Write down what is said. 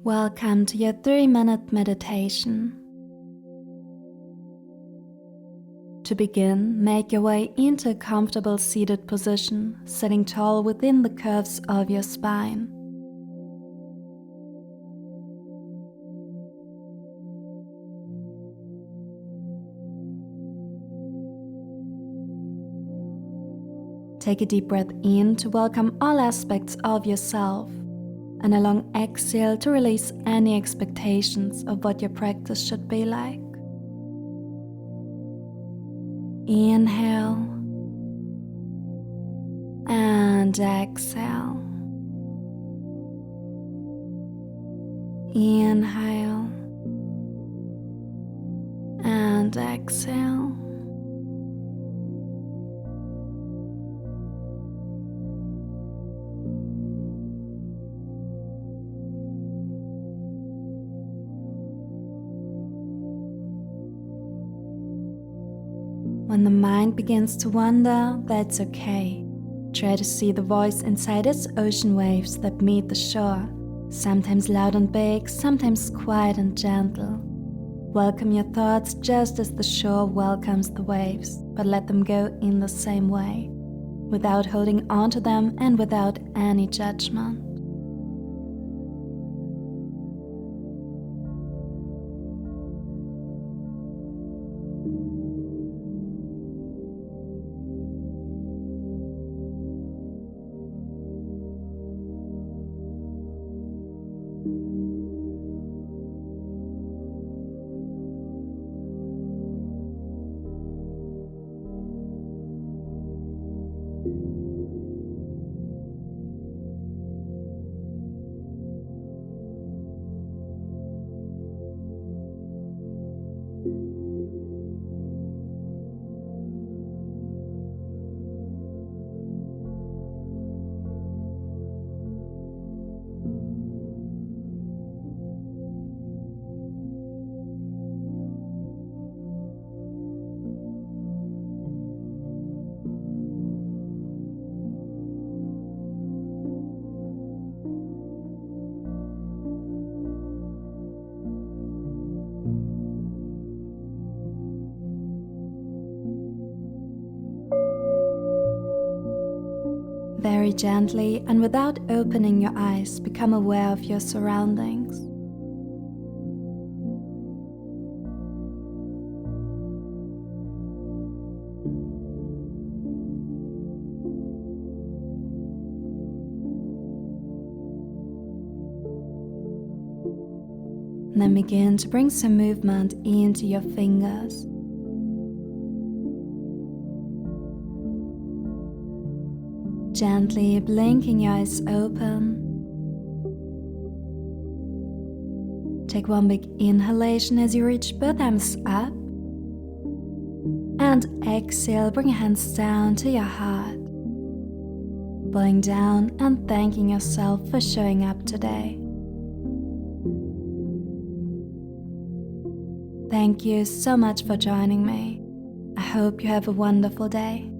Welcome to your 3-minute meditation. To begin, make your way into a comfortable seated position, sitting tall within the curves of your spine. Take a deep breath in to welcome all aspects of yourself, and a long exhale to release any expectations of what your practice should be like. Inhale and exhale. Inhale and exhale. When the mind begins to wander, that's okay. Try to see the voice inside its ocean waves that meet the shore, sometimes loud and big, sometimes quiet and gentle. Welcome your thoughts just as the shore welcomes the waves, but let them go in the same way, without holding on to them and without any judgment. Very gently and without opening your eyes, become aware of your surroundings. Then begin to bring some movement into your fingers. Gently blinking your eyes open. Take one big inhalation as you reach both arms up. And exhale, bring your hands down to your heart. Bowing down and thanking yourself for showing up today. Thank you so much for joining me. I hope you have a wonderful day.